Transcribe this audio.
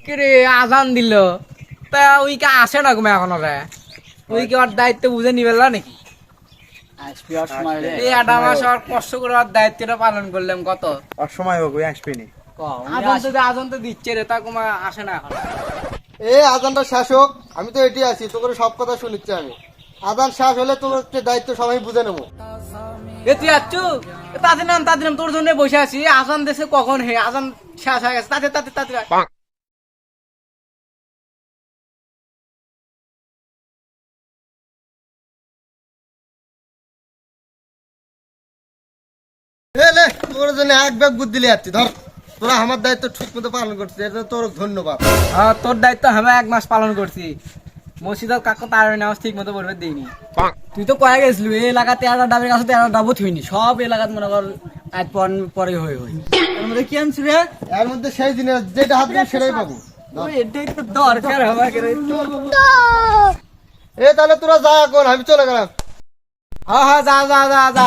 কি রে আজান দিল তা ওই কে আসে না ঘুমে এখনো রে ওই কি ওর দায়িত্ব বুঝে নিবে নাকি আসবি আর সময় রে এই একটা মাস আর কষ্ট করে ওর দায়িত্বটা পালন করলাম কত অসময় হোক ওই আসবি নি। আজান তো দিচ্ছে রে তা ঘুমা আসে না এখন এ আজানটা শেষ হোক, আমি তো এটি আছি, তোর সব কথা শুনিচ্ছি আমি। আজান শেষ হলে তোর দায়িত্ব সবাই বুঝে নেবো। এ তুই আচ্ছু তাদের নাম তোর জন্য বসে আছি আজান দেশে কখন হে আজান শেষ হয়ে গেছে তাতে লে তোর জন্য এক ব্যাগ বুদ্ধি লিয়ে যাচ্ছি, ধর তোরা আমার দায়িত্ব ঠিক মতো পালন করছিস, এটা তোর ধন্যবাদ। তোর দায়িত্ব আমি 1 মাস পালন করছি মসজিদের কাকু তার নামাজ ঠিক মতো পড়বে দিইনি তুই তো কয়ে গেছিলি এই এলাকাতে 13 ডাবের কাছে 13 ডাবও থুইনি সব এলাকাতে মনে কর আজ পরে হয়ে এর মধ্যে কি আনছি রে এর মধ্যে সেই জিনিস যেটা হাত দিয়ে সেটাই পাবো। এটাই তো দরকার আমাকে রে এ তাহলে তোরা যা, এখন আমি চলে গেলাম। হ্যাঁ যা যা যা যা।